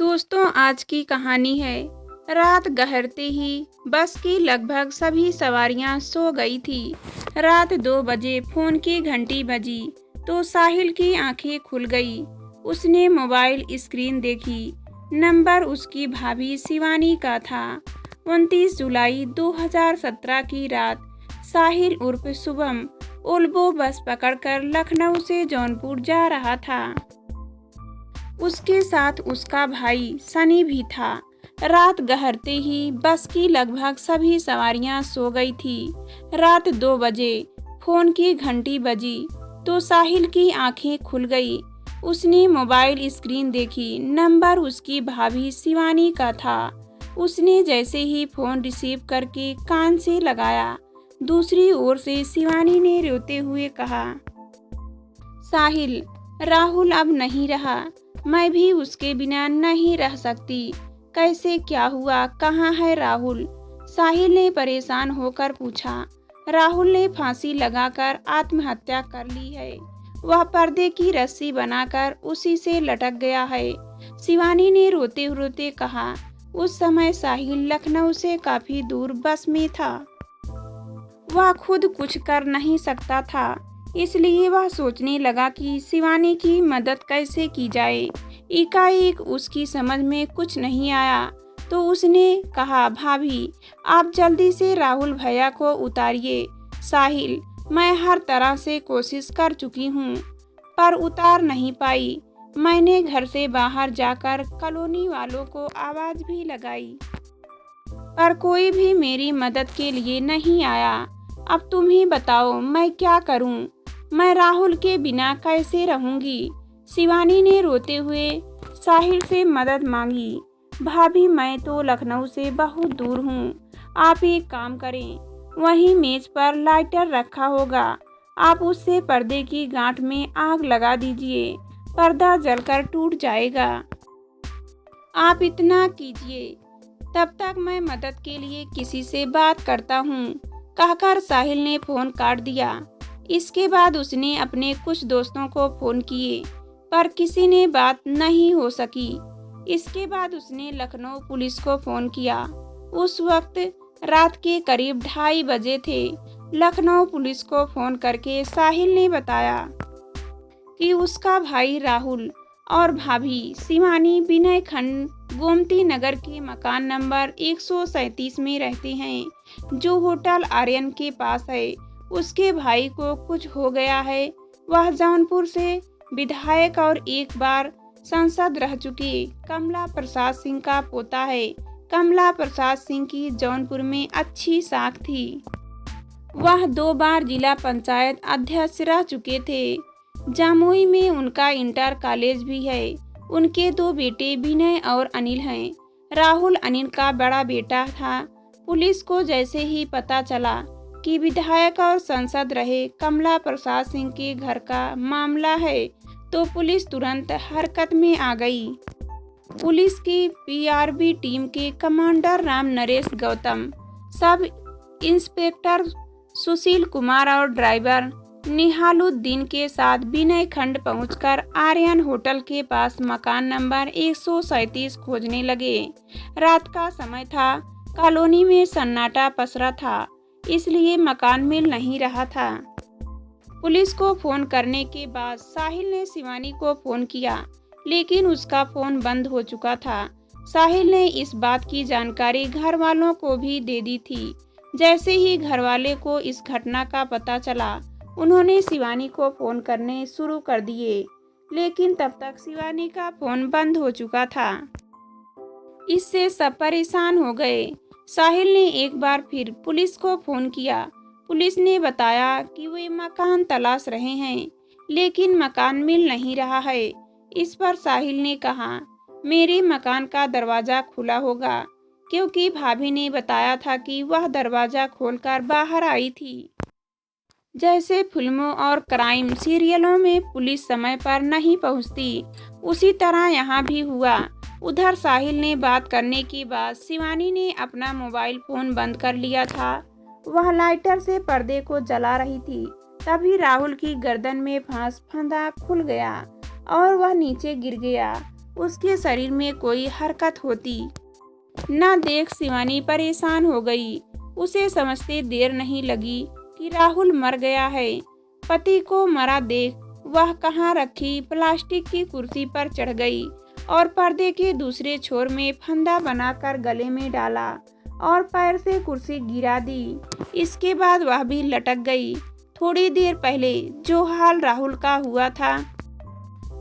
दोस्तों, आज की कहानी है। रात गहरते ही बस की लगभग सभी सवारियां सो गई थी। रात 2 बजे फोन की घंटी बजी तो साहिल की आंखें खुल गई। उसने मोबाइल स्क्रीन देखी। नंबर उसकी भाभी शिवानी का था। 29 जुलाई 2017 की रात साहिल उर्फ शुभम ओल्बो बस पकड़कर लखनऊ से जौनपुर जा रहा था। उसके साथ उसका भाई सनी भी था। रात गहरते ही बस की लगभग सभी सवारियां सो गई थी। रात 2 बजे फोन की घंटी बजी तो साहिल की आंखें खुल गई। उसने मोबाइल स्क्रीन देखी। नंबर उसकी भाभी शिवानी का था। उसने जैसे ही फोन रिसीव करके कान से लगाया, दूसरी ओर से शिवानी ने रोते हुए कहा, साहिल, राहुल अब नहीं रहा। मैं भी उसके बिना नहीं रह सकती। कैसे, क्या हुआ, कहाँ है राहुल? साहिल ने परेशान होकर पूछा। राहुल ने फांसी लगाकर आत्महत्या कर ली है। वह पर्दे की रस्सी बनाकर उसी से लटक गया है, शिवानी ने रोते रोते कहा। उस समय साहिल लखनऊ से काफी दूर बस में था। वह खुद कुछ कर नहीं सकता था, इसलिए वह सोचने लगा कि शिवानी की मदद कैसे की जाए। एकाएक उसकी समझ में कुछ नहीं आया तो उसने कहा, भाभी, आप जल्दी से राहुल भैया को उतारिए। साहिल, मैं हर तरह से कोशिश कर चुकी हूँ पर उतार नहीं पाई। मैंने घर से बाहर जाकर कॉलोनी वालों को आवाज भी लगाई पर कोई भी मेरी मदद के लिए नहीं आया। अब तुम ही बताओ, मैं क्या करूं? मैं राहुल के बिना कैसे रहूंगी? शिवानी ने रोते हुए साहिल से मदद मांगी। भाभी, मैं तो लखनऊ से बहुत दूर हूँ। आप एक काम करें, वहीं मेज पर लाइटर रखा होगा, आप उससे पर्दे की गांठ में आग लगा दीजिए। पर्दा जलकर टूट जाएगा। आप इतना कीजिए, तब तक मैं मदद के लिए किसी से बात करता हूँ, कहकर साहिल ने फोन काट दिया। इसके बाद उसने अपने कुछ दोस्तों को फोन किए पर किसी ने बात नहीं हो सकी। इसके बाद उसने लखनऊ पुलिस को फोन किया। उस वक्त रात के करीब 2:30 बजे थे। लखनऊ पुलिस को फोन करके साहिल ने बताया कि उसका भाई राहुल और भाभी शिवानी विनय खंड गोमती नगर के मकान नंबर 137 में रहते हैं, जो होटल आर्यन के पास है। उसके भाई को कुछ हो गया है। वह जौनपुर से विधायक और एक बार सांसद रह चुके कमला प्रसाद सिंह का पोता है। कमला प्रसाद सिंह की जौनपुर में अच्छी साख थी। वह 2 बार जिला पंचायत अध्यक्ष रह चुके थे। जमुई में उनका इंटर कॉलेज भी है। उनके 2 बेटे विनय और अनिल हैं। राहुल अनिल का बड़ा बेटा था। पुलिस को जैसे ही पता चला कि विधायक और सांसद रहे कमला प्रसाद सिंह के घर का मामला है तो पुलिस तुरंत हरकत में आ गई। पुलिस की पीआरबी टीम के commander Ram Naresh Gautam, sub inspector Sushil Kumar और ड्राइवर निहालुद्दीन के साथ विनय खंड पहुंचकर आर्यन होटल के पास मकान नंबर 137 खोजने लगे। रात का समय था। कॉलोनी में सन्नाटा पसरा था, इसलिए मकान मिल नहीं रहा था। पुलिस को फोन करने के बाद साहिल ने शिवानी को फोन किया, लेकिन उसका फोन बंद हो चुका था। साहिल ने इस बात की जानकारी घर वालों को भी दे दी थी। जैसे ही घर वाले को इस घटना का पता चला, उन्होंने शिवानी को फोन करने शुरू कर दिए, लेकिन तब तक शिवानी का फोन बंद हो चुका था। इससे सब परेशान हो गए। साहिल ने एक बार फिर पुलिस को फोन किया। पुलिस ने बताया कि वे मकान तलाश रहे हैं, लेकिन मकान मिल नहीं रहा है। इस पर साहिल ने कहा, मेरे मकान का दरवाजा खुला होगा, क्योंकि भाभी ने बताया था कि वह दरवाजा खोलकर बाहर आई थी। जैसे फिल्मों और क्राइम सीरियलों में पुलिस समय पर नहीं पहुंचती, उसी तरह यहाँ भी हुआ। उधर साहिल ने बात करने के बाद शिवानी ने अपना मोबाइल फोन बंद कर लिया था। वह लाइटर से पर्दे को जला रही थी। तभी राहुल की गर्दन में फंदा खुल गया और वह नीचे गिर गया। उसके शरीर में कोई हरकत होती न देख शिवानी परेशान हो गई। उसे समझते देर नहीं लगी कि राहुल मर गया है। पति को मरा देख वह कहाँ रखी प्लास्टिक की कुर्सी पर चढ़ गई और पर्दे के दूसरे छोर में फंदा बनाकर गले में डाला और पैर से कुर्सी गिरा दी। इसके बाद वह भी लटक गई। थोड़ी देर पहले जो हाल राहुल का हुआ था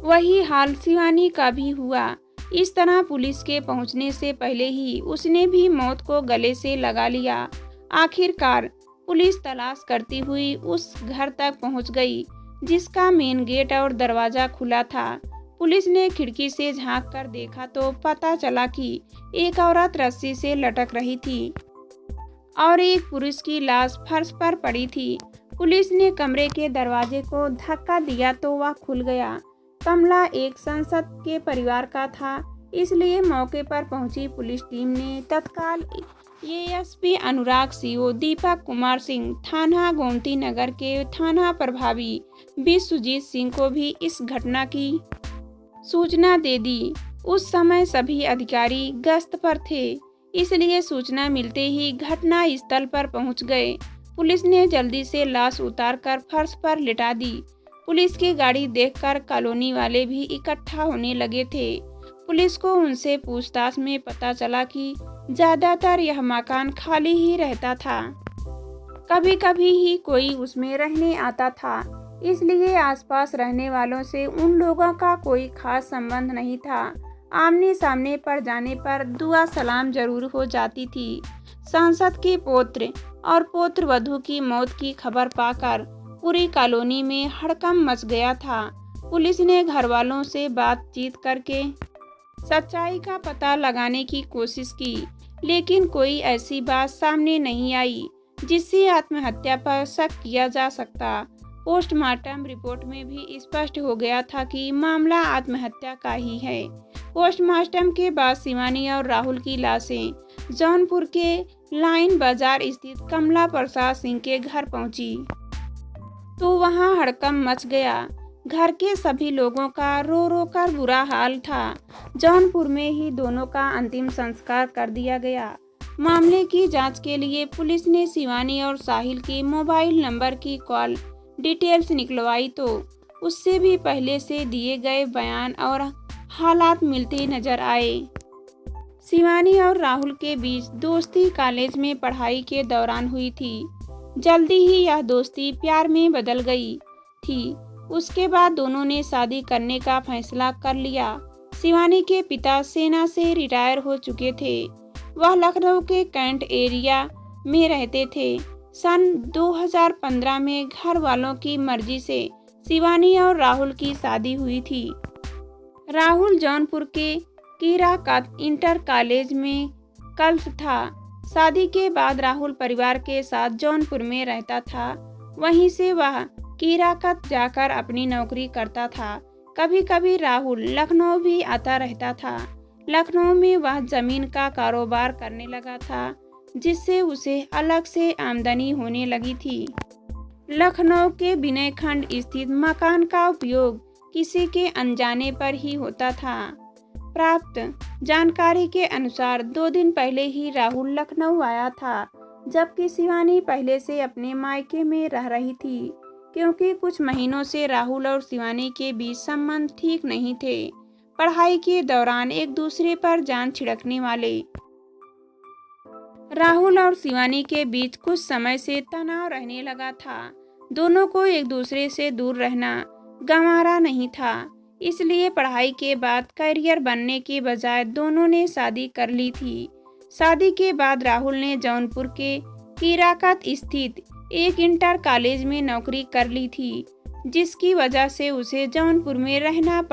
वही हाल शिवानी का भी हुआ। इस तरह पुलिस के पहुंचने से पहले ही उसने भी मौत को गले से लगा लिया। आखिरकार पुलिस तलाश करती हुई उस घर तक पहुंच गई जिसका मेन गेट और दरवाजा खुला था। पुलिस ने खिड़की से झांक कर देखा तो पता चला कि एक औरत रस्सी से लटक रही थी और एक पुरुष की लाश फर्श पर पड़ी थी। पुलिस ने कमरे के दरवाजे को धक्का दिया तो वह खुल गया। कमला एक सांसद के परिवार का था, इसलिए मौके पर पहुंची पुलिस टीम ने तत्काल एएसपी अनुराग सीओ दीपक कुमार सिंह, थाना गोमती नगर के थाना प्रभारी विश्वजीत सिंह को भी इस घटना की सूचना दे दी। उस समय सभी अधिकारी गश्त पर थे, इसलिए सूचना मिलते ही घटना स्थल पर पहुंच गए। पुलिस ने जल्दी से लाश उतारकर फर्श पर लिटा दी। पुलिस की गाड़ी देखकर कॉलोनी वाले भी इकट्ठा होने लगे थे। पुलिस को उनसे पूछताछ में पता चला कि ज्यादातर यह मकान खाली ही रहता था, कभी कभी ही कोई उसमें रहने आता था, इसलिए आसपास रहने वालों से उन लोगों का कोई खास संबंध नहीं था। आमने सामने पर जाने पर दुआ सलाम जरूर हो जाती थी। सांसद के पौत्र और पौत्र वधू की मौत की खबर पाकर पूरी कॉलोनी में हड़कंप मच गया था। पुलिस ने घर वालों से बातचीत करके सच्चाई का पता लगाने की कोशिश की, लेकिन कोई ऐसी बात सामने नहीं आई जिससे आत्महत्या पर शक किया जा सकता। पोस्टमार्टम रिपोर्ट में भी स्पष्ट हो गया था कि मामला आत्महत्या का ही है। पोस्टमार्टम के बाद शिवानी और राहुल की लाशें जौनपुर के लाइन बाजार स्थित कमला प्रसाद सिंह के घर पहुंची तो वहां हड़कंप मच गया। घर के सभी लोगों का रो रो कर बुरा हाल था। जौनपुर में ही दोनों का अंतिम संस्कार कर दिया गया। मामले की जांच के लिए पुलिस ने शिवानी और साहिल के मोबाइल नंबर की कॉल डिटेल्स निकलवाई तो उससे भी पहले से दिए गए बयान और हालात मिलते नजर आए। शिवानी और राहुल के बीच दोस्ती कॉलेज में पढ़ाई के दौरान हुई थी। जल्दी ही यह दोस्ती प्यार में बदल गई थी। उसके बाद दोनों ने शादी करने का फैसला कर लिया। शिवानी के पिता सेना से रिटायर हो चुके थे। वह लखनऊ के कैंट एरिया में रहते थे। सन 2015 में घर वालों की मर्जी से शिवानी और राहुल की शादी हुई थी। राहुल जौनपुर के कीरा का इंटर कॉलेज में कल्फ था। शादी के बाद राहुल परिवार के साथ जौनपुर में रहता था। वहीं से वह कीराकत जाकर अपनी नौकरी करता था। कभी कभी राहुल लखनऊ भी आता रहता था। लखनऊ में वह जमीन का कारोबार करने लगा था, जिससे उसे अलग से आमदनी होने लगी थी। लखनऊ के विनय खंड स्थित मकान का उपयोग किसी के अनजाने पर ही होता था। प्राप्त जानकारी के अनुसार 2 दिन पहले ही राहुल लखनऊ आया था, जबकि शिवानी पहले से अपने मायके में रह रही थी, क्योंकि कुछ महीनों से राहुल और शिवानी के बीच संबंध ठीक नहीं थे। पढ़ाई के दौरान एक दूसरे पर जान छिड़कने वाले राहुल और शिवानी के बीच कुछ समय से तनाव रहने लगा था। दोनों को एक दूसरे से दूर रहना गंवारा नहीं था, इसलिए पढ़ाई के बाद करियर बनने के बजाय दोनों ने शादी कर ली थी। शादी के बाद राहुल ने जौनपुर के कीराकत स्थित एक इंटर कॉलेज में नौकरी कर ली थी, जिसकी वजह से उसे जौनपुर में रहना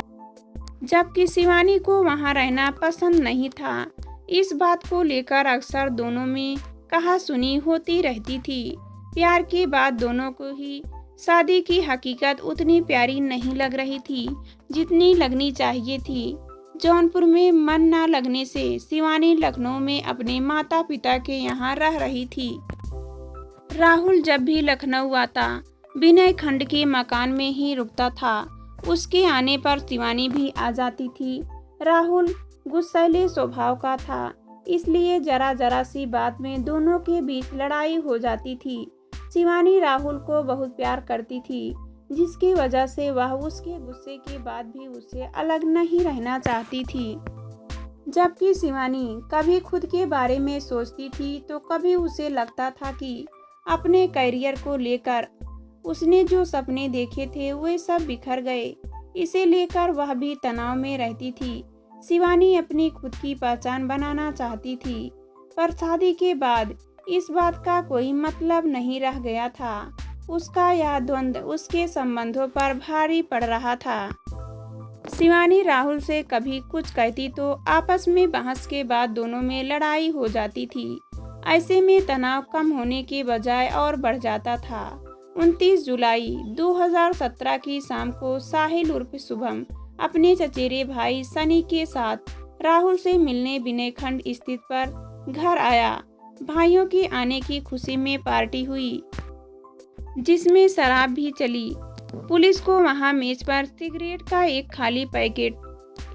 जबकि शिवानी को वहां रहना पसंद नहीं था। इस बात को लेकर अक्सर दोनों में कहासुनी होती रहती थी। प्यार के बाद दोनों को ही शादी की हकीकत उतनी प्यारी नहीं लग रही थी जितनी लगनी चाहिए थी। जौनपुर में मन न लगने से शिवानी लखनऊ में अपने माता पिता के यहाँ रह रही थी। राहुल जब भी लखनऊ आता विनय खंड के मकान में ही रुकता था। उसके आने पर शिवानी भी आ जाती थी। राहुल गुस्सैले स्वभाव का था, इसलिए जरा जरा सी बात में दोनों के बीच लड़ाई हो जाती थी। शिवानी राहुल को बहुत प्यार करती थी, जिसकी वजह से वह उसके गुस्से के बाद भी उससे अलग नहीं रहना चाहती थी। जबकि शिवानी कभी खुद के बारे में सोचती थी तो कभी उसे लगता था कि अपने करियर को लेकर उसने जो सपने देखे थे वे सब बिखर गए। इसे लेकर वह भी तनाव में रहती थी। शिवानी अपनी खुद की पहचान बनाना चाहती थी, पर शादी के बाद इस बात का कोई मतलब नहीं रह गया था। उसका यह द्वंद्व उसके संबंधों पर भारी पड़ रहा था। शिवानी राहुल से कभी कुछ कहती तो आपस में बहस के बाद दोनों में लड़ाई हो जाती थी। ऐसे में तनाव कम होने के बजाय और बढ़ जाता था। 29 जुलाई 2017 की शाम को साहिल उर्फ शुभम अपने चचेरे भाई सनी के साथ राहुल से मिलने विनयखंड स्थित पर घर आया। भाइयों के आने की खुशी में पार्टी हुई, जिसमें शराब भी चली। पुलिस को वहां मेज पर सिगरेट का एक खाली पैकेट,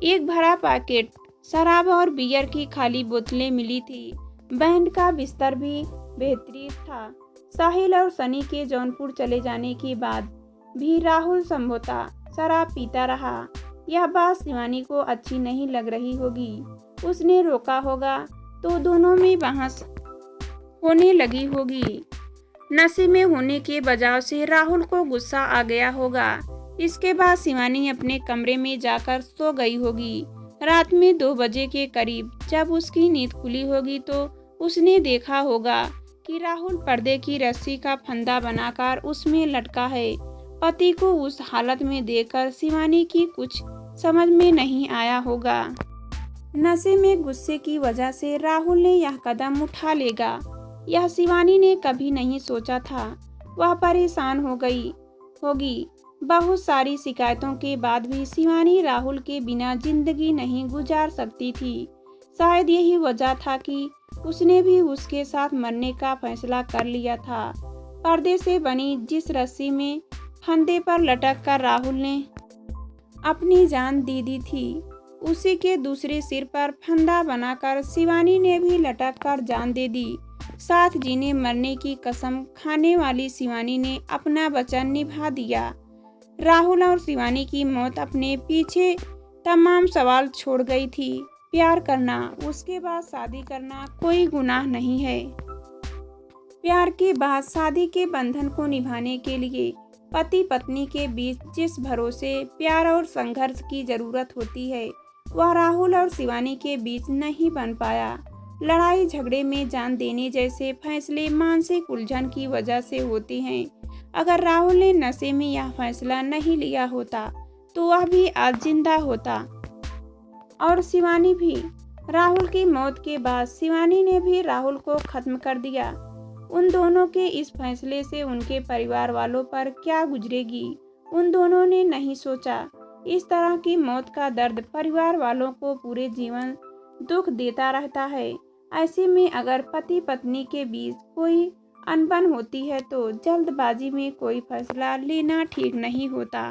एक भरा पैकेट शराब और बियर की खाली बोतलें मिली थी। बैंड का बिस्तर भी बेहतरीन था। साहिल और सनी के जौनपुर चले जाने के बाद भी राहुल संभोता शराब पीता रहा। यह बात शिवानी को अच्छी नहीं लग रही होगी। उसने रोका होगा तो दोनों में बहस होने लगी होगी। नशे में होने के वजह से राहुल को गुस्सा आ गया होगा। इसके बाद शिवानी अपने कमरे में जाकर सो गई होगी। रात में 2 बजे के करीब जब उसकी नींद खुली होगी तो उसने देखा होगा कि राहुल पर्दे की रस्सी का फंदा बनाकर उसमें लटका है। पति को उस हालत में देखकर शिवानी की कुछ समझ में नहीं आया होगा। नशे में गुस्से की वजह से राहुल ने यह कदम उठा लेगा, यह शिवानी ने कभी नहीं सोचा था। वह परेशान हो गई होगी। बहुत सारी शिकायतों के बाद भी शिवानी राहुल के बिना जिंदगी नहीं गुजार सकती थी। शायद यही वजह था कि उसने भी उसके साथ मरने का फैसला कर लिया था। पर्दे से बनी जिस रस्सी में फंदे पर लटक कर राहुल ने अपनी जान दे दी थी, उसी के दूसरे सिर पर फंदा बनाकर शिवानी ने भी लटक कर जान दे दी। साथ जीने मरने की कसम खाने वाली शिवानी ने अपना वचन निभा दिया। राहुल और शिवानी की मौत अपने पीछे तमाम सवाल छोड़ गई थी। प्यार करना, उसके बाद शादी करना कोई गुनाह नहीं है। प्यार के बाद शादी के बंधन को निभाने के लिए पति पत्नी के बीच जिस भरोसे, प्यार और संघर्ष की जरूरत होती है, वह राहुल और शिवानी के बीच नहीं बन पाया। लड़ाई झगड़े में जान देने जैसे फैसले मानसिक उलझन की वजह से होते हैं। अगर राहुल ने नशे में यह फैसला नहीं लिया होता तो वह भी आज जिंदा होता और शिवानी भी। राहुल की मौत के बाद शिवानी ने भी राहुल को खत्म कर दिया। उन दोनों के इस फैसले से उनके परिवार वालों पर क्या गुजरेगी, उन दोनों ने नहीं सोचा। इस तरह की मौत का दर्द परिवार वालों को पूरे जीवन दुख देता रहता है। ऐसे में अगर पति पत्नी के बीच कोई अनबन होती है तो जल्दबाजी में कोई फैसला लेना ठीक नहीं होता।